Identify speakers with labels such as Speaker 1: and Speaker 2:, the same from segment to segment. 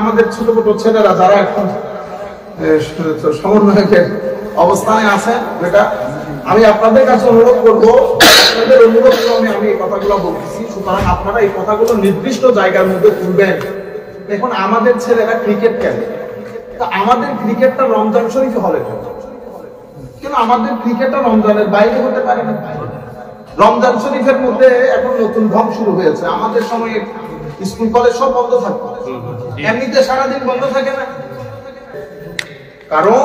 Speaker 1: আমাদের ছোট ছোট ছেলেরা যারা এখন সমন্বয়কের অবস্থানে আছে, যেটা আমি আপনাদের কাছে অনুরোধ করবো, আপনাদের অনুরোধ ক্রমে আমি এই কথাগুলো বলতেছি। সুতরাং আপনারা এই কথাগুলো নির্দিষ্ট জায়গার মধ্যে তুলবেন। এখন আমাদের ছেলেরা ক্রিকেট খেলে, তা আমাদের ক্রিকেটটা রমজান শরীফে হবে কেন? আমাদের ক্রিকেটটা রমজানের বাইরে হতে পারে না? রমজান শরীফের মধ্যে এখন নতুন ঢং শুরু হয়েছে। আমাদের সময় স্কুল কলেজ সব বন্ধ থাকতো, এমনিতে সারাদিন বন্ধ থাকে না। কারণ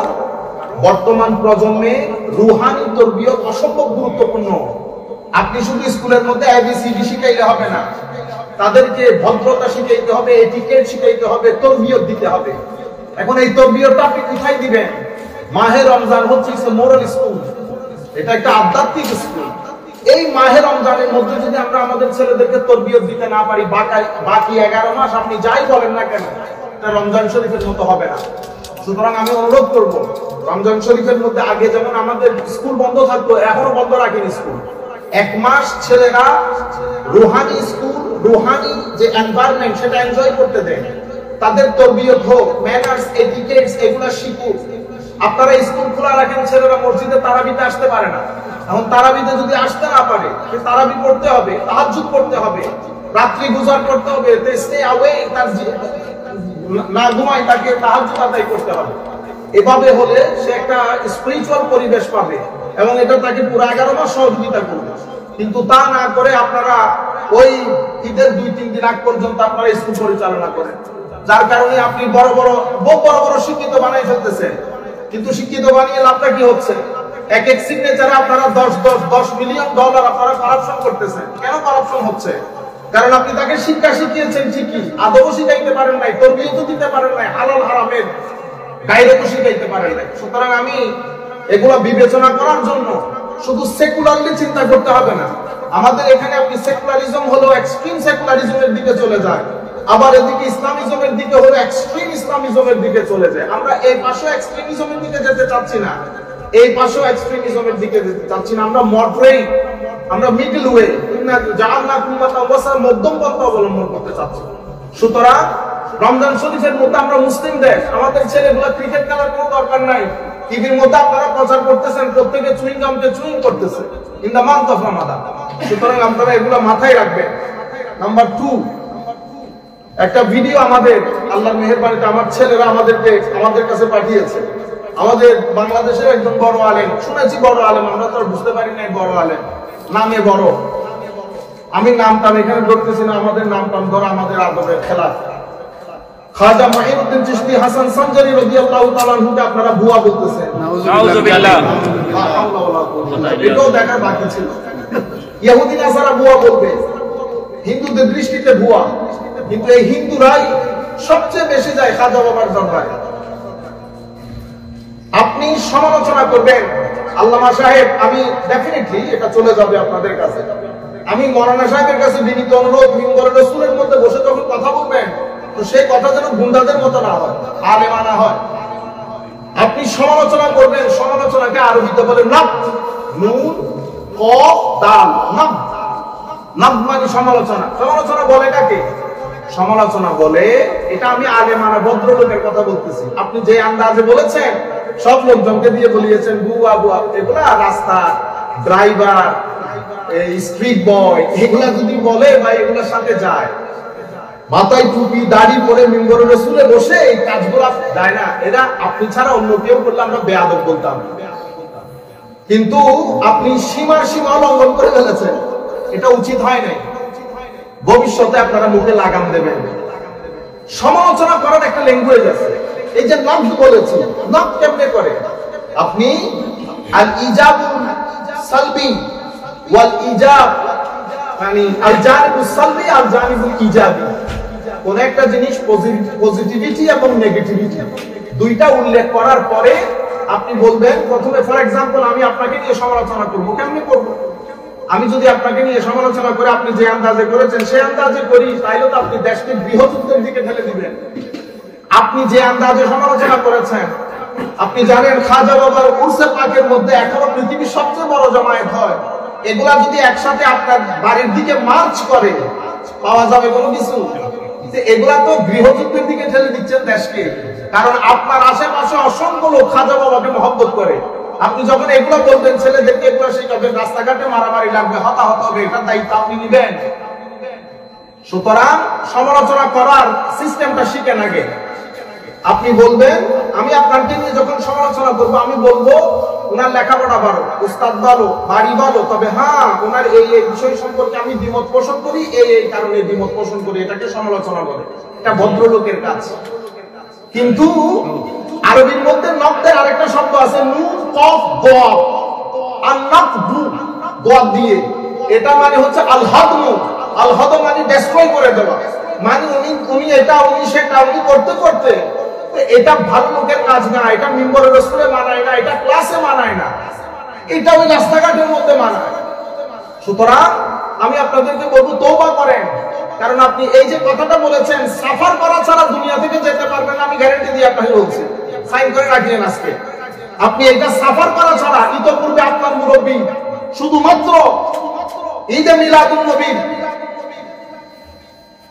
Speaker 1: বর্তমান প্রজন্মে রুহানি তরবিয়ত অসম্ভব গুরুত্বপূর্ণ। আপনি শুধু স্কুলের মধ্যে ABCD শিখাইলে হবে না, তাদেরকে ভদ্রতা শিখাইতে হবে, এটিকেট শিখাইতে হবে, তরবিয়ত দিতে হবে। এখন এই তরবিয়তটা আপনি কোথায় দিবেন? মাহে রমজান হচ্ছে মোরাল স্কুল, এটা একটা আধ্যাত্মিক স্কুল। এই মাহে রমজানের মধ্যে যদি আমরা আমাদের ছেলেদেরকে তরবিয়ত দিতে না পারি, বাকি 11 মাস আপনি যাই বলেন না কেন, এটা রমজান শরীফের মতো হবে না। সুতরাং আমি অনুরোধ করব, রমজান শরীফের মধ্যে আগে যেমন আমাদের স্কুল বন্ধ থাকতো, এখনো বন্ধ রাখেন স্কুল। 1 মাস ছেলেরা রুহানি স্কুল, রুহানি যে এনভায়রনমেন্ট, সেটা এনজয় করতে দেন। তাদের তরবিয়ত হোক, ম্যানার্স, এটিকেটস, এগুলা শিখুক। আপনারা স্কুল খোলা রাখেন, ছেলেরা মসজিদে তারাবিতে আসতে পারে না। এখন তারাবিতে যদি আসতে না পারে, তারাবি পড়তে হবে, তাহাজ্জুদ পড়তে হবে, রাত্রি গুজার করতে হবে, স্টে অ্যাওয়ে, তার না ঘুমায় তাকে তাহাজ্জুদ আদায় করতে হবে। এভাবে হলে সে একটা স্পিরিচুয়াল পরিবেশ পাবে এবং এটা তাকে পুরো 11 মাস সহযোগিতা করবে। কিন্তু তা না করে আপনারা ওই ঈদের 2-3 দিন আগ পর্যন্ত আপনারা স্কুল পরিচালনা করেন, যার কারণে আপনি বড় বড় শিক্ষিত বানাই ফেলতেছেন। কিন্তু শিক্ষিত বানিয়ে লাভটা কি হচ্ছে? এক সিগনেচারে আপনারা 10 মিলিয়ন ডলার আপনারা কারাপশন করতেছেন। কেন কারাপশন হচ্ছে? কারণ আপনি তাকে শিক্ষা শিখিয়েছেন ঠিকই, আদবও শিখাইতে পারেন নাই, তরবিয়তও দিতে পারেন নাই, হালাল হারামের গায়রতও শিখাইতে পারেন নাই। সুতরাং আমি এগুলা বিবেচনা করার জন্য শুধু সেকুলারলি চিন্তা করতে হবে না। আমাদের এখানে আপনি সেকুলারিজম হলো এক্সট্রিম সেকুলারিজমের দিকে চলে যায়, আবার এদিকে ইসলামিজমের দিকে হলো এক্সট্রিম ইসলামিজমের দিকে চলে যায়। আমরা এই পাশে এক্সট্রিমিজমের দিকে যেতে চাচ্ছি না, এই পাশেও এক্সট্রিমিজমের দিকে যেতে চাচ্ছি না। আমরা মডারেট, আমরা মিডল ওয়ে, মধ্যম পন্থা অবলম্বন করতে চাচ্ছি। সুতরাং রমজান শরীফের মধ্যে আমরা মুসলিম দেশ, আমাদের ছেলেগুলো ক্রিকেট খেলার কোনো দরকার নাই। টিভির মধ্যে আপনারা প্রচার করতেছেন, প্রত্যেকে চুইং গামকে চুইং করতেছে ইন দ্য মান্থ অফ রমাদান। সুতরাং আপনারা এগুলো মাথায় রাখবেন। নাম্বার 2, একটা ভিডিও আমাদের আল্লাহর মেহেরবানিতে আমার ছেলেরা আমাদের কাছে পাঠিয়েছে। আমাদের বাংলাদেশের একজন বড় আলেম, শুনেছি বড় আলেম, আমরা তো বুঝতে পারি নাই বড় আলেম, নামে বড়। আমি নামটা এখানে ধরতেছি না, আমাদের নামটা ধরা আমাদের আদবের খেলা। খাজা মাইনুদ্দিন চিশতি হাসান সানজারি রাদিয়াল্লাহু তাআলা আনহুকে আপনারা ভুয়া বলতেছেন। নাউযুবিল্লাহ। এটাও দেখার বাকি ছিল। ইহুদি নাসারা ভুয়া বলবে, হিন্দুদের দৃষ্টিতে ভুয়া, কিন্তু এই হিন্দুরাই সবচেয়ে বেশি যায় খাজা বাবার দরবারে। আপনি সমালোচনা করবেন আল্লামা সাহেব, আমি ডেফিনেটলি এটা চলে যাবে আপনাদের কাছে। আমি মৌলানা সাহেবের কাছে বিনীত অনুরোধ, মিম্বরে রাসূলের মধ্যে বসে যখন কথা বলবেন, তো সেই কথা যেন গুন্ডাদের মতো না হয়, আলেমানা হয়। আপনি সমালোচনা করবেন, সমালোচনাকে আরবিতে বলে নাব, নুন কফ দাল, নাব। নাব মানে সমালোচনা। সমালোচনা বলে কাকে? সমালোচনা বলে, এটা আমি আলেমানা ভদ্রলোকের কথা বলতেছি। আপনি যে আন্দাজে বলেছেন, সব লোকজনকে দিয়ে বলিয়েছেন বুয়া বুয়া, এগুলা রাস্তা ড্রাইভার, স্ট্রিট বয়, এগুলা যদি বলে বা এগুলার সাথে যায়, মাথায় টুপি দাড়ি পরে মিম্বরে রাসূলে বসে এই কাজগুলো যায় না। এরা আপনি ছাড়া অন্য কেউ করলে আমরা বেয়াদব বলতাম, কিন্তু আপনি সীমা লঙ্ঘন করে ফেলেছেন, এটা উচিত হয় নাই। ভবিষ্যতে আপনারা মুখে লাগাম দেবেন। সমালোচনা করার একটা ল্যাঙ্গুয়েজ আছে। এই যে নাফ বলেছি, নাফ কেমনে করে? আপনি আল ইজাবুল সালবি ওয়াল ইজাব, মানে আল জানিবুস সালবি আল জানিবুল ইজাবি, কোন একটা জিনিস পজিটিভিটি এবং নেগেটিভিটি দুইটা উল্লেখ করার পরে আপনি বলবেন, প্রথমে ফর এক্সাম্পল আমি আপনাকে নিয়ে সমালোচনা করব, কেমনে করব? আমি যদি আপনাকে নিয়ে সমালোচনা করে আপনি যে আন্দাজে করেছেন সেই আন্দাজে করি, তাইলে তো আপনি দেশকে গৃহযুদ্ধের দিকে ঠেলে দিবেন। আপনি যে আন্দাজে সমালোচনা করেছেন, আপনি জানেন খাজা বাবার উরসে পাকের মধ্যে এখনো পৃথিবীর সবচেয়ে বড় জামায়াত হয়। এগুলা যদি একসাথে আপনার বাড়ির দিকে মার্চ করে, পাওয়া যাবে কোনো কিছু? এগুলা তো গৃহযুদ্ধের দিকে ঠেলে দিচ্ছে দেশকে। কারণ আপনার আশেপাশে অসংখ্য লোক খাজা বাবাকে মহব্বত করে। আপনি যখন এগুলো বলবেন, ছেলেদেরকে এগুলো শিখাবেন, রাস্তাঘাটে মারামারি লাগবে, হতাহত হবে, এটার দায়িত্ব আপনি নিবেন। সুতরাং সমালোচনা করার সিস্টেমটা শিখেন আগে। আপনি বলবেন, আমি আপনাকে নিয়ে যখন সমালোচনা করবো, আমি বলবো ওনার লেখাপড়া ভালো, উস্তাদ ভালো, বাড়ি ভালো, তবে হ্যাঁ ওনার এই এই বিষয় সম্পর্কে আমি দ্বিমত পোষণ করি, এই এই কারণে দ্বিমত পোষণ করি, এটাকে সমালোচনা বলে। এটা ভদ্রলোকের কাজ। কিন্তু আরবির মধ্যে নকদের আরেকটা শব্দ আছে, নুন কফ গফ, আর নকদু গফ দিয়ে, এটা মানে হচ্ছে আল হাদমু। আল হাদম মানে ডেস্ট্রয় করে দেওয়া, মানে উনি এটা উনি সেটা উনি করতে করতে, এটা ভালো লোকের কাজ না, এটা মিম্বরের রাসূলে মানায় না, এটা ক্লাসে মানায় না, এটা ওই রাস্তাঘাটের মধ্যে মানায়। সুতরাং আমি আপনাদেরকে বলবো তওবা করেন। কারণ আপনি এই যে কথাটা বলেছেন, সাফার করা ছাড়া দুনিয়া থেকে যেতে পারবেন না, আমি গ্যারান্টি দিয়ে আপনাকে বলছি, সাইন করে রাখিয়েন আজকে। আপনি এটা সাফার করা ছাড়া, ইতোপূর্বে আপনার মুরব্বী শুধুমাত্র ঈদে মিলাদুন নবীর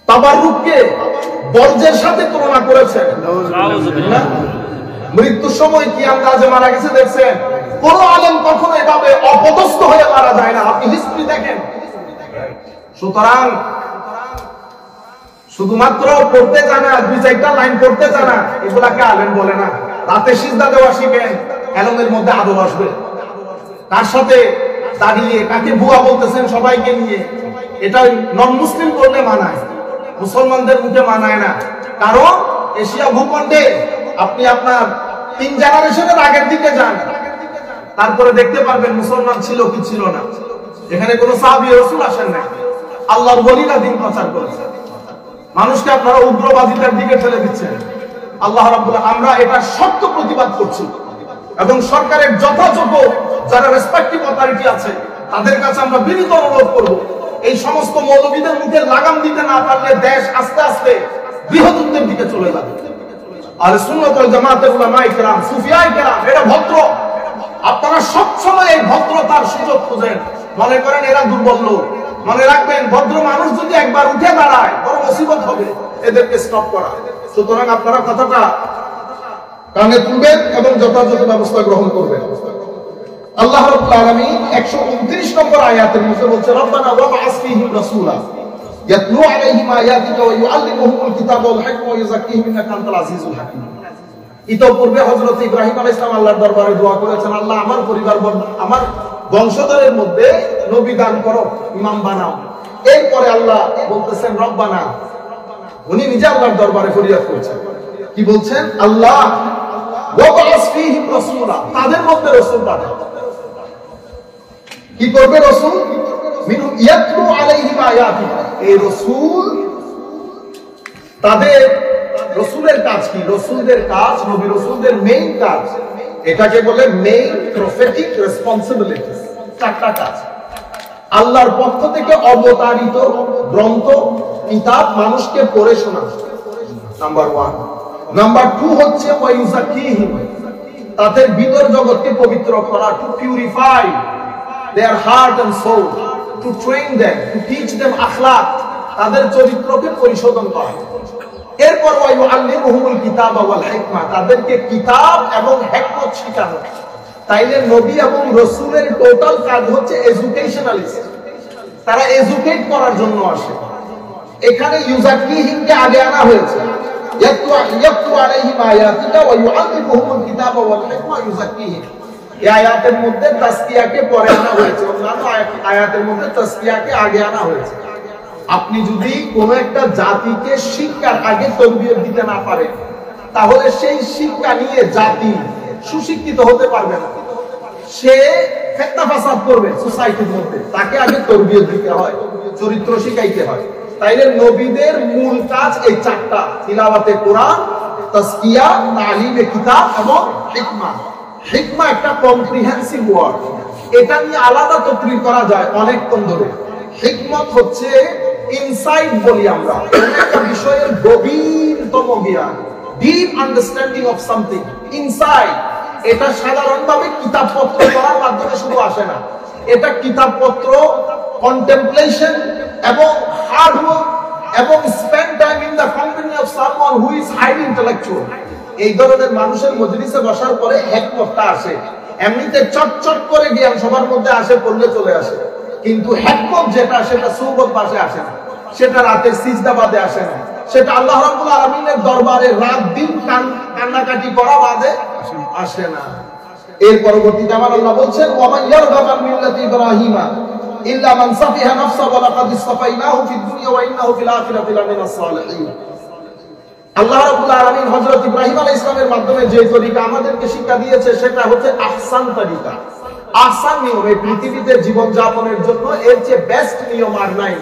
Speaker 1: তাবাররুককে বর্জ্যের সাথে তুলনা করেছেন। মৃত্যুর সময় কি আন্দাজে মারা গেছে দেখছেন? কোন আলেম কখনো এভাবে অপদস্থ হয়ে মারা যায় না, আপনি হিস্ট্রি দেখেন। সুতরাং শুধুমাত্র পড়তে জানা, দুই চারটা লাইন পড়তে জানা, এগুলাকে আলেম বলে না। রাতে সিজদা দেওয়া শিখেন, এলমের মধ্যে আদব আসবে। তার সাথে দাঁড়িয়ে কাকে বুয়া বলতেছেন সবাইকে নিয়ে, এটা নন মুসলিম করলে মানায়, মুসলমানদের মুখে মানায় না। কারণ এশিয়া ভূখণ্ডে আপনি আপনার 3 জেনারেশনের আগের দিকে যান, তারপরে দেখতে পারবেন মুসলমান ছিল কি ছিল না। এখানে কোন সাহাবী রাসূল আসেন না, আল্লাহর ওলিরা দিন প্রচার করেছে। মানুষকে আপনারা উগ্রবাদিতার দিকে ঠেলে দিচ্ছেন। আল্লাহ রাব্বুল, আমরা এটা শক্ত প্রতিবাদ করছি এবং সরকারের যথাযথ যারা রেসপেক্টিভ অথরিটি আছে তাদের কাছে আমরা বিনীত অনুরোধ করব, এই সমস্ত মৌলবীদের মুখে লাগাম দিতে না পারলে দেশ আস্তে আস্তে বৃহত্তরের দিকে চলে যাবে। আহলে সুন্নাত ওয়াল জামাতের উলামায়ে কেরাম, সুফিয়ায়ে কেরাম, এরা ভদ্র। আপনারা সবসময় এই ভদ্রতার সুযোগ খুঁজেন, মনে করেন এরা দুর্বল লোক। মনে রাখবেন, ভদ্র মানুষ যদি একবার উঠে দাঁড়ায় বড় মুসিবত হবে এদেরকে স্টপ করা। সুতরাং আপনারা কথাটা কানে তুলবেন এবং যথাযথ ব্যবস্থা গ্রহণ করবেন। আল্লাহ রাব্বুল আলামিন 129 নম্বর আয়াতের মধ্যে বলছে, রব্বানা ওয়াবআস ফীহিম রাসূলা ইয়াতলু আলাইহিম আয়াতিকা ওয়া ইউআল্লিমুহুমুল কিতাবা ওয়াল হিকমা ওয়া ইউযাক্কিহিম ইন্নাকা আনতাল আজিজুল হাকীম। ইতোপূর্বে হযরত ইব্রাহিম আলাইহিস সালাম আল্লাহর দরবারে দোয়া করেছেন, আল্লাহ আমার পরিবার আমার বংশধরের মধ্যে নবী দান করো, ইমাম বানাও। এরপরে আল্লাহ বলতেছেন রব্বানা, উনি নিজে আল্লাহর দরবারে ফরিয়াদ করছেন। কি বলছেন? আল্লাহ ওয়াবআস ফীহিম রাসূলা, তাদের মধ্যে রাসূল পাঠাও। কি করবে রাসূল? মিনহুম ইয়াতলু আলাইহিম আয়াতিকা, এই রাসূল তাদের, রাসূলের কাজ কি? রাসূলদের কাজ, নবী রাসূলদের মেইন কাজ, এটাকে বলে মেইন প্রফেটিক রেসপন্সিবিলিটিস। 4টা কাজ আল্লাহর পক্ষ থেকে অবতারিত গ্রন্থ, কিতাব মানুষকে পড়ে শোনানো, নাম্বার 1। নাম্বার 2 হচ্ছে ওয়া ইউযাক্কিহিম, তাদের ভিতর জগৎকে পবিত্র করা, two purify their heart and soul, to train them, to teach them akhlaq, তাদের চরিত্রকে পরিশোধন করা। এরপর ওয়া ইউআল্লিমুহুমুল কিতাবা ওয়াল হিকমা, তাদেরকে কিতাব এবং হিকমত শেখানো। তাইলে নবী এবং রাসূলের টোটাল কাজ হচ্ছে এডুকেশনালিস্ট, তারা এডুকেট করার জন্য আসে। এখানে ইউযাক্কিহিমকে আগে আনা হয়েছে, ইয়াতলু আলাইহিম আয়াতিকা ওয়া ইউআল্লিমুহুমুল কিতাবা ওয়াল হিকমা ইউযাক্কিহিম। এই আয়াতের মধ্যে তাসকিয়াকে পরে আনা হয়েছে, অন্যান্য আয়াতের মধ্যে তাসকিয়াকে আগে আনা হয়েছে। আপনি যদি কোন একটা জাতিকে শিক্ষার আগে তরবিয়ত দিতে না পারেন, তাহলে সেই শিক্ষা নিয়ে জাতি সুশিক্ষিত হতে পারবে না, সে ফিতনা ফাসাদ করবে সোসাইটির মধ্যে। তাকে আগে তরবিয়ত দিতে হয়, চরিত্র শিখাইতে হয়। তাইলে নবীদের মূল কাজ এই 4টা, তিলাওয়াতে কোরআন, তাসকিয়া, তালিমে কিতাব এবং হিকমা। হিকমা একটা কম্প্রিহেন্সিভ ওয়ার্ড, এটা নিয়ে আলাদা তকরির করা যায় অনেকক্ষণ ধরে। হিকমত হচ্ছে ইনসাইট বলি আমরা, একটা বিষয়ের গভীরতম জ্ঞান, deep understanding of something insight. এটা সাধারণভাবে কিতাবপত্র পড়ার মাধ্যমে শুধু আসে না, এটা কিতাবপত্র, কন্টেমপ্লেশন এবং হার্ড ওয়ার্ক এবং spend time in the company of someone who is highly intellectual. এই ধরনের মানুষের মজলিসে বসার পরে হিকমতটা আসে, এমনিতে চটচট করে জ্ঞান সবার মধ্যে আসে, পড়লে চলে আসে, কিন্তু হিকমত যেটা সেটা সুবত বাসে আসে না, সেটা রাতের সিজদা বাদে আসে না, সেটা আল্লাহ রাব্বুল আলামিনের দরবারে রাত দিন কান্নাকাটি করা বাদে আসে না। এর পরবর্তীতে আমার আল্লাহ বলছেন ওয়া মান ইয়ারগাবু আন মিল্লাতি ইব্রাহিমা ইল্লা মান সাফিহা নাফসা ওয়া লাকাদ ইসতাফাইনাহু ফিদ দুনিয়া ওয়া ইন্নাহু ফিল আখিরাতি লামিনাস সালিহিন। আল্লাহ রাব্বুল আলামিন হযরত ইব্রাহিম আলাইহিস সালামের মাধ্যমে যে তরিকা আমাদেরকে শিক্ষা দিয়েছে সেটা হচ্ছে আহসান তরিকা, আহসান নিয়ম। এই পৃথিবীতে জীবন যাপনের জন্য এর চেয়ে বেস্ট নিয়ম আর নাই।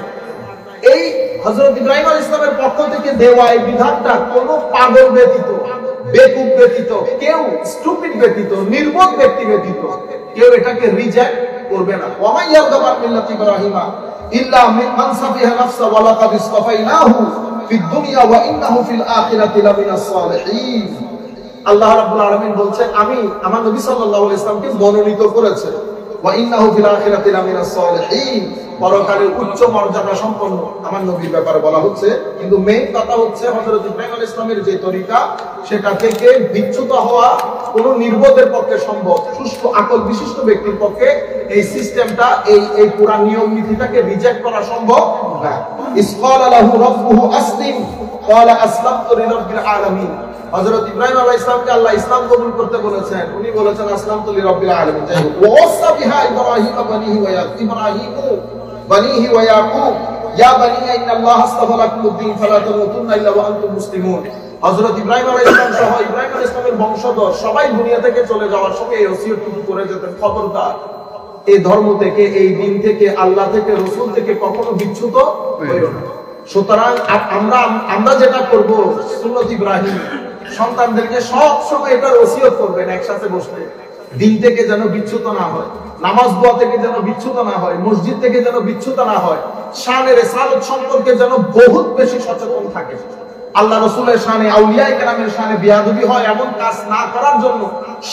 Speaker 1: এই হযরত ইব্রাহিম আলাইহিস সালামের পক্ষ থেকে দেওয়া এই বিধানটা কোন পাগল ব্যতীত, বেকুব ব্যতীত, কেউ স্টুপিড ব্যতীত, নির্বোধ ব্যক্তি ব্যতীত কেউ এটাকে রিজেক্ট করবে না। ওয়া মান ইয়ারগাবু আন মিল্লাতি ইব্রাহিমা ইল্লা মান সাফিহা নাফসা ওয়া লাকাদ ইসতাফাইনাহু ফিদ দুনিয়া ওয়া ইন্নাহু ফিল আখিরাতি লামিনাস সালিহিন। আল্লাহ রাব্বুল আলামিন বলছেন আমি আমার নবী সাল্লাল্লাহু আলাইহি ওয়াসাল্লামকে মনোনীত করেছি, ওয়া ইন্নাহু ফিল আখিরাতি লামিনাস সালিহিন, পরকালের উচ্চ মর্যাদা সম্পন্ন আমার নবীর ব্যাপারে বলা হচ্ছে। কিন্তু মেইন কথা হচ্ছে হযরত ইব্রাহিম আলাইহিস সালামের যে তরিকা সেটা থেকে বিচ্যুত হওয়া কোন নির্বোধের পক্ষে সম্ভব, সুস্থ আকল বিশিষ্ট ব্যক্তির পক্ষে এই সিস্টেমটা, এই পুরা নিয়ম নীতিটাকে রিজেক্ট করা সম্ভব না। ইসকালা লাহু রাব্বুহু আসলিম ক্বালা আসলামতু লিরাব্বিল আলামিন। হযরত ইব্রাহিম আলাইহিস সালামকে আল্লাহ ইসলাম কবুল করতে বলেছেন, উনি বলেছেন আসলামতু লিরাব্বিল আলামিন। যাই হোক, ওয়াসা বিহা ইব্রাহিম বানিহি ওয়া ইব্রাহিমু বানিহি ওয়া ইয়াকুব ইয়া বানি ইন্নাল্লাহা আস্তাফা লাকুমুদ-দীন ফালা তামুতুন্না ইল্লা ওয়া আনতুম মুসলিমুন। হযরত ইব্রাহিম আলাইহিস সালাম সহ ইব্রাহিম আলাইহিস সালামের বংশধর সবাই দুনিয়া থেকে চলে যাওয়ার সময় এই ওসিয়তটুকু করে যেতেন, খবরদার এই ধর্ম থেকে, এই দিন থেকে, আল্লাহ থেকে, রাসূল থেকে কখনো বিচ্যুত হইও না। সুতরাং আমরা যেটা করব সুন্নত ইব্রাহিম, সন্তানদেরকে সব সময় এটার ওসিয়ত করবেন একসাথে বসলে, দিন থেকে যেন বিচ্যুত না হয়, নামাজ দোয়া থেকে যেন বিচ্যুত না হয়, মসজিদ থেকে যেন বিচ্যুত না হয়, শানের রিসালাত সম্পর্কে যেন বহুত বেশি সচেতন থাকে, আল্লাহ রাসূলের শানে, আউলিয়ায়ে কেরামের শানে বেয়াদবি হয় এমন কাজ না করার জন্য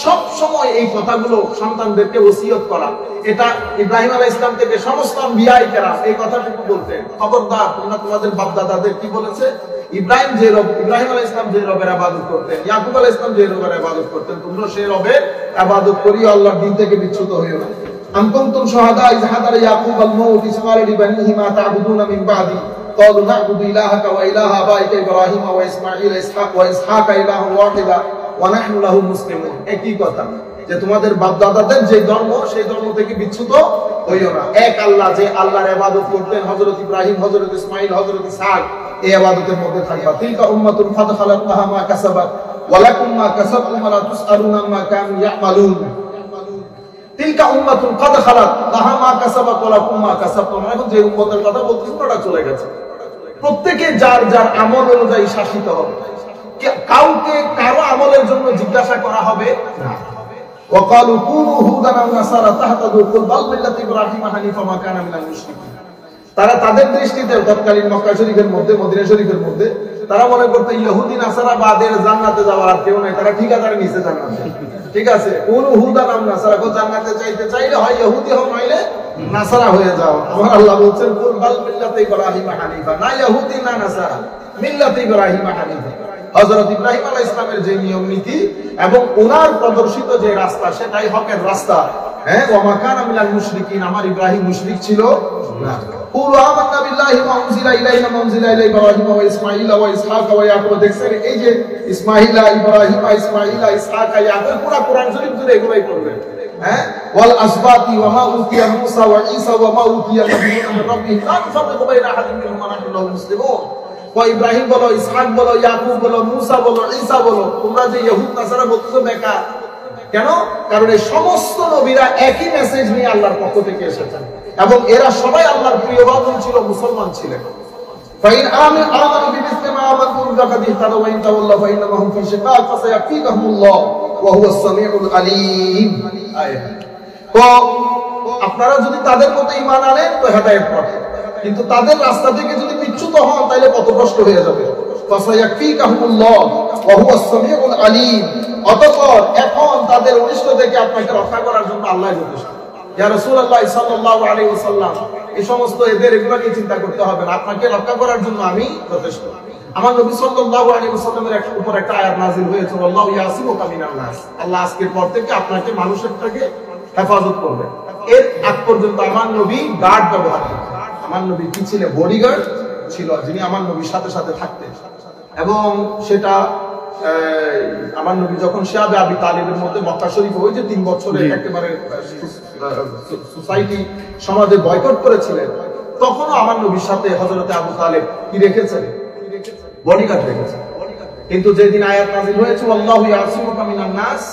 Speaker 1: সব সময় এই কথাগুলো সন্তানদেরকে ওসিয়ত করা। এটা ইব্রাহিম আলাইহিস সালাম থেকে সমস্ত আম্বিয়ায়ে কেরাম এই কথাটুকু বলতেন, খবরদার তোমরা তোমাদের বাপ দাদাদের কি বলেছে, ইব্রাহিম আলাইহিস সালাম যে রবের ইবাদত করতেন, ইয়াকুব আলাইহিস সালাম যে রবের ইবাদত করতেন, তোমরা সেই রবের ইবাদত করিও, আল্লাহর দ্বীন থেকে বিচ্যুত হইও না। আম কুনতুম শুহাদা ইয হাদারা ইয়াকুব আল মাউত ইয ক্বালা লিবানিহি মা তা'বুদুনা মিন বাদি ক্বালু না'বুদু ইলাহাকা ওয়া ইলাহা আবাইকা ইব্রাহিম ওয়া ইসমাঈল ওয়া ইসহাকা ইলাহান ওয়াহিদা ওয়া নাহনু লাহু মুসলিমুন। একই কথা যে তোমাদের বাপ দাদাদের যে ধর্ম সেই ধর্ম থেকে বিচ্যুত হইও না। এক আল্লাহ, যে আল্লাহর ইবাদত করতেন হযরত ইব্রাহিম, হযরত ইসমাঈল, হযরত ইসহাক, এই ইবাদতের মধ্যে থাকবা। তিলকা উম্মাতুন কাদ খালাত লাহা মা কাসাবাত ওয়া লাকুম মা কাসাবতুম ওয়া লা তুসআলুনা আম্মা কানু ইয়ামালুন। তিলকা উম্মাতুন কাদ খালাত লাহা মা কাসাবাত ওয়া লাকুম মা কাসাবতুম। এখন যে উম্মতের কথা বলতেছি ওটা চলে গেছে, প্রত্যেকে যার যার আমল অনুযায়ী শাসিত হবে, কাউকে কারো আমলের জন্য জিজ্ঞাসা করা হবে না। وقالوا كونوا هودا او نصارى تهتدوا قل بل ملة ابراهيم حنيفا ما كان من المشركين। তারা তাদের দৃষ্টিতে তৎকালীন মক্কা শরীফের মধ্যে, মদিনা শরীফের মধ্যে তারা মনে করতে ইহুদি নাসারা বাদের জান্নাতে যাওয়ার আর কেউ নাই, তারা ঠিকাদার নিচে জান্নাতে। ঠিক আছে, কোন হুদা নাম নাসারা, কো জান্নাতে চাইতে চাইলে হয় ইহুদি হও নইলে নাসারা হয়ে যাও। আমার আল্লাহ বলছেন কুল বাল মিল্লাতে ইব্রাহিম হানিফা, না ইহুদি না নাসারা, মিল্লাতে ইব্রাহিম হানিফা। হযরত ইব্রাহিম আলাইহিস সালামের যে নিয়ম নীতি এবং ওনার প্রদর্শিত যে রাস্তা সেটাই হকের রাস্তা। হ্যাঁ, ওয়া মা কানা মিনাল মুশরিকিন, আমার ইব্রাহিম মুশরিক ছিল না। কুলু আমান্না বিল্লাহি ওয়া উনজিলা ইলাইনা মা উনজিলা ইলাই ইব্রাহিম ওয়া ইসমাঈল ওয়া ইসহাক ওয়া ইয়াকুব। দেখছেন এই যে ইসমাঈলা, ইব্রাহিম, ইসমাঈলা, ইসহাক, ইয়াকুব, পুরো কোরআন শরীফ জুড়ে এগুলাই করবেন। হ্যাঁ, ওয়াল আসবাতি ওয়া মা উতিয়া মূসা ওয়া ঈসা ওয়া মা উতিয়া নাবিয়্যুনা মির রাব্বিহিম লা নুফাররিকু বাইনা আহাদিন মিনহুম ওয়া নাহনু লাহু মুসলিমুন। ইব্রাহিম বলো, ইসহাক বলো, ইয়াকুব বলো, মূসা বলো, ঈসা বলো, তোমরা যে ইহুদ নাসারা বলতেছো বেকার কেন? কারণ এই সমস্ত নবীরা একই মেসেজ নিয়ে আল্লাহর পক্ষ থেকে এসেছেন এবং এরা সবাই আল্লাহর প্রিয় বান্দা ছিল, মুসলমান ছিলেন। ফাইন আমানু বিমিসলি মা আমানতুম ফাকাদ ইহতাদু ওয়া ইন তাওয়াল্লাউ ফাইন্নামা হুম ফি শিকাক ফাসায়াকফিকুহুমুল্লাহ ওয়া হুয়াস সামিউল আলীম। তো আপনারা যদি তাদের মতো ঈমান আনেন তো হেদায়েত পাবেন, কিন্তু তাদের রাস্তা থেকে যদি বিচ্যুত হন তাহলে পথভ্রষ্ট হয়ে যাবে। ফাসায়াকফিকুহুমুল্লাহ ওয়া হুয়াস সামিউল আলীম। অতঃপর এখন তাদের অনিষ্ট থেকে আপনাকে রক্ষা করার জন্য আল্লাহ যথেষ্ট। ইয়া রাসূলুল্লাহ সাল্লাল্লাহু আলাইহি ওয়াসাল্লাম, এই সমস্ত এদের এগুলো নিয়ে চিন্তা করতে হবে না, আপনাকে রক্ষা করার জন্য আমি যথেষ্ট। আমার নবী সাল্লাল্লাহু আলাইহি ওয়াসাল্লামের উপর একটা আয়াত নাযিল হয়েছে, আল্লাহু ইয়াসিমুকা মিনান নাস, আল্লাহ আজকের পর থেকে আপনাকে মানুষের থেকে হেফাজত করবে। এর আগ পর্যন্ত আমার নবী গার্ড ব্যবহার করতেন। আমার নবী কি ছিলেন? বডিগার্ড ছিল, যিনি আমার নবীর সাথে সাথে থাকতেন। এবং সেটা আমার নবী যখন শিয়াবে আবি তালিবের মধ্যে মক্কা শরীফ ওই যে 3 বছরের একেবারে সোসাইটি সমাজে বয়কট করেছিলেন, তখনও আমার নবীর সাথে হযরতে আবু তালেব কি রেখেছেন? বডিগার্ড রেখেছেন। কিন্তু যেদিন আয়াত নাযিল হয়েছে আল্লাহু ইয়াসিমুকা মিনান নাস,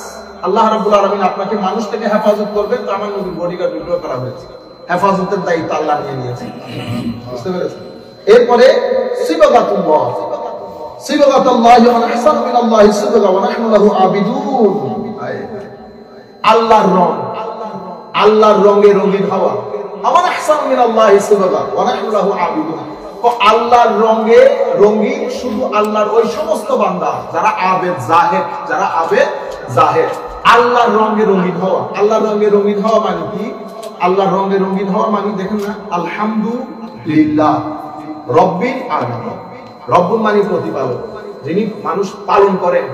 Speaker 1: আল্লাহ রাব্বুল আলামিন আপনাকে মানুষ থেকে হেফাজত করবেন, তো আমার নবীর বডিগার্ড বিদ্রোহ করা হয়েছে। হেফাজতের দায়িত্ব আল্লাহ নিয়ে নিয়েছেন। বুঝতে পেরেছেন? এরপরে সিবাগাতুল্লাহ, সিবাগাতুল্লাহ ওয়া আহসানু মিনাল্লাহি সিবাগা ওয়া নাহনু লাহু আবিদুন। আল্লাহর রং, আল্লাহর রঙে রঙিন হওয়া। ওয়া আহসানু মিনাল্লাহি সিবাগা ওয়া নাহনু লাহু আবিদুন। তো আল্লাহর রঙে রঙিন শুধু আল্লাহর ওই সমস্ত বান্দা যারা আবেদ জাহেদ, যারা আবেদ জাহেদ। আল্লাহর রঙে রঙিন হওয়া, আল্লাহর রঙে রঙিন হওয়া মানে কি? আল্লাহর রঙে রঙিন হওয়া মানে দেখেন না, আলহামদুলিল্লাহ রব্বিল আলামিন। রব্বুল মানে প্রতিপালক, যিনি মানুষ পালন করেন।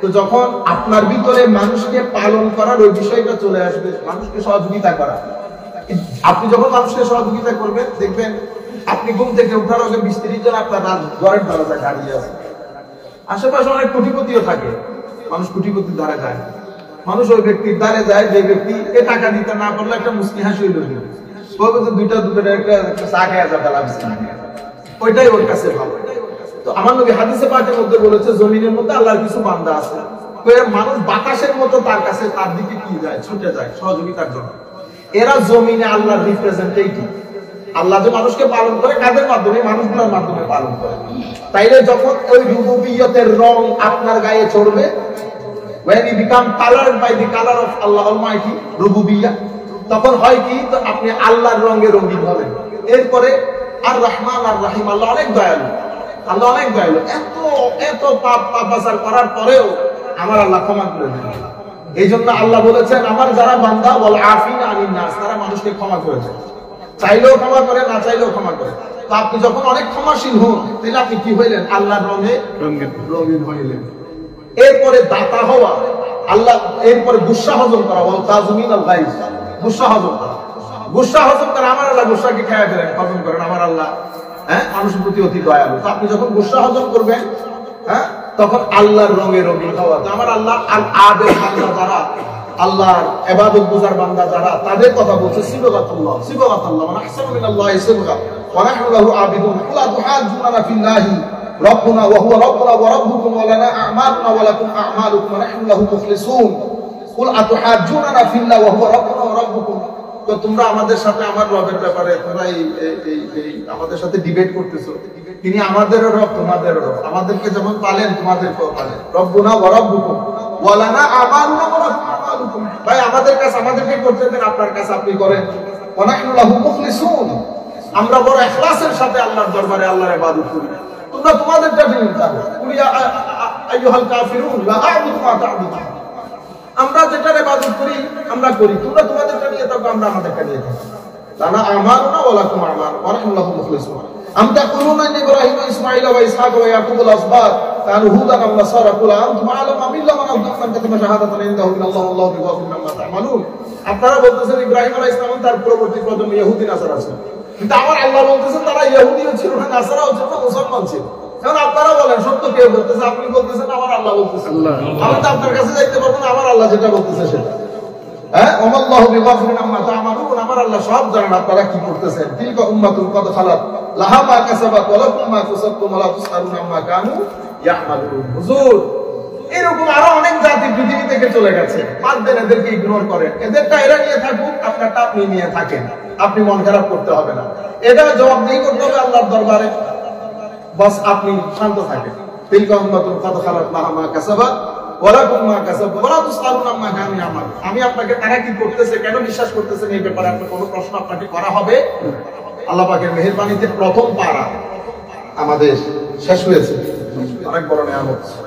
Speaker 1: তো যখন আপনার ভিতরে মানুষকে পালন করার ওই বিষয়টা চলে আসবে, মানুষকে সহযোগিতা করা, আপনি যখন মানুষকে সহযোগিতা করবেন, দেখবেন আপনি ঘুম থেকে উঠার আগে 20-30 জন আপনার ঘরের দরজায় দাঁড়িয়ে আছে। আশেপাশে অনেক কোটিপতিও থাকে, মানুষ কোটিপতির দ্বারা যায়। মানুষ ওই ব্যক্তির দ্বারে যায় যে ব্যক্তি এ টাকা দিতে না পারলে একটা মুস্কি হাসি হইল, দুইটা একটা চা খেয়ে যাবে, ওইটাই ওর কাছে ভালো। তো আমার নবী হাদিসে পাকের মধ্যে বলেছে, জমিনের মধ্যে আল্লাহর কিছু বান্দা আছে, মানুষ বাতাসের মতো তার কাছে, তার দিকে কি যায়, ছুটে যায় সহযোগিতার জন্য। এরা জমিনে আল্লাহর রিপ্রেজেন্টেটিভ। আল্লাহ যে মানুষকে পালন করে কাদের মাধ্যমে? মানুষগুলোর মাধ্যমে পালন করে। তাইলে যখন ওই রুবুবিয়তের রং আপনার গায়ে চড়বে, when you become colored by the color of Allah Almighty, রুবুবিয়্যাহ, তখন হয় কি? তো আপনি আল্লাহর রঙে রঙিন হবেন। এরপরে আর রহমান আর রহিম, আল্লাহ অনেক দয়ালু, আল্লাহ অনেক দয়ালু। এত এত পাপাচার করার পরেও আমার আল্লাহ ক্ষমা করে দেন। এই জন্য আল্লাহ বলেছেন, আমার যারা বান্দা ওয়াল আফিনা আনিন নাস, তারা মানুষকে ক্ষমা করেছে, চাইলেও ক্ষমা করে, না চাইলেও ক্ষমা করে। তো আপনি যখন অনেক ক্ষমাশীল হন, তাহলে আপনি কি হইলেন? আল্লাহর রঙে রঙিন হইলেন। এরপরে দাতা হওয়া, আল্লাহ, এরপরে গুসা হজম করা, ওয়াল কাযিমিন আল গাইজ, গুসা হজম করা, গুসা হজম করা। আমার আল্লাহ গুসাকে খেয়ে ফেলেন, হজম করেন। আমার আল্লাহ মানুষের প্রতি অতি দয়ালু। তো আপনি যখন গুসা হজম করবেন, তখন আল্লাহর রঙে রঙিন হওয়া। তো আমার আল্লাহ আল আবেদ বান্দা যারা, আল্লাহর ইবাদত গুজার বান্দা যারা, তাদের কথা বলছে সিবাগাতুল্লাহ, সিবাগাতুল্লাহ ওয়া আহসানু মিনাল্লাহি সিবাগা ওয়া নাহনু লাহু আবিদুন। কুল তুহাজ্জুনা ফিল্লাহি রাব্বুনা ওয়া হুয়া রাব্বুনা ওয়া রাব্বুকুম ওয়া লানা আ'মালুনা ওয়া লাকুম আ'মালুকুম ওয়া নাহনু লাহু মুখলিসুন। কুল তুহাজ্জুনা ফিল্লাহি ওয়া হুয়া রাব্বুনা ওয়া রাব্বুকুম। তো তোমরা আমাদের সাথে আমার রবের ব্যাপারে তোমরা এই আমাদের সাথে ডিবেট করতেছো। তিনি আমাদেরও রব, তোমাদেরও রব। আমাদেরকে যেমন পালেন, তোমাদেরকেও পালেন। রব্বুনা ওয়া রাব্বুকুম ওয়া লানা আ'মালুনা ওয়া লাকুম আ'মালুকুম। ভাই আমাদের কাছে আমাদেরকে করতে দেন, আপনার কাছে আপনি করেন। ওয়া নাহনু লাহু মুখলিসুন। আমরা বড় ইখলাসের সাথে আল্লাহর দরবারে আল্লাহর ইবাদত করি। তোমরা তোমাদেরটা দিন চাও। কুলিয়া আইয়ুহাল কাফিরুন লা আ'বুদু মা তা'বুদুন। আমরা যেটার ইবাদত করি আমরা করি, তোমরা তোমাদেরটা নিয়ে থাকো, আমরা আমাদেরটা নিয়ে থাকি। লানা আমালুনা ওয়া লাকুম আমাল ওয়া নাহনু লাহু মুখলিসুন। আম তাকুলুনা ইন ইব্রাহিম ওয়া ইসমাঈল ওয়া ইসহাক ওয়া ইয়াকুব আল আসবাত কানু হুদান ওয়া নাসারা কুল আনতুম আ'লামু আমিল্লা মান আযযামান কাতামা শাহাদাতান ইনদাহু মিনাল্লাহি ওয়াল্লাহু বিগফিরিন আম্মা তা'মালুন। আপনারা বলতেছেন ইব্রাহিম আলাইহিস সালাম তার পরবর্তী প্রজন্ম ইহুদি নাসারা ছিল, কিন্তু আমার আল্লাহ বলতেছেন তারা ইহুদিও ছিল না, নাসারাও ছিল না, মুসলমান ছিল। এখন আপনারা বলেন সত্য কে বলতেছে? আপনি বলতেছেন আমার আল্লাহ বলতেছেন। আমি তো আপনার কাছে যাইতে পারবো না, আমার আল্লাহ যেটা বলতেছে সেটা। ওয়াল্লাহু বিগফিরিন আম্মা তা'মালুন। আমার আল্লাহ সব জানেন আপনারা কি করতেছেন। তিলকা উম্মাতুন ক্বাদ খালাত লাহা মা কাসাবাত ওয়া লাকুম মা কাসাবতুম ওয়া লা তুসআলুনা আম্মা কানু ইয়ামালুন। হুজুর, এরকম আরো অনেক জাতি পৃথিবী থেকে চলে গেছে, বাদ দেন, এদেরকে ইগনোর করেন। এদেরটা এরা নিয়ে থাকুক, আপনারটা আপনি নিয়ে থাকেন, আপনি মন খারাপ করতে হবে না। এটা জবাবদিহি করতে হবে আল্লাহর দরবারে, বাস আপনি শান্ত থাকেন। তিলকা উম্মাতুন ক্বাদ খালাত লাহা মা কাসাবাত ওয়া লাকুম মা কাসাবতুম ওয়া লা তুসআলুনা আম্মা কানু ইয়ামালুন। আমি আপনাকে তারা কি করতেছে, কেন বিশ্বাস করতেছেন, এই ব্যাপারে আপনার কোনো প্রশ্ন আপনাকে করা হবে। আল্লাহ পাকের মেহেরবানিতে প্রথম পারা আমাদের শেষ হয়েছে, অনেক বড় নিয়ামত।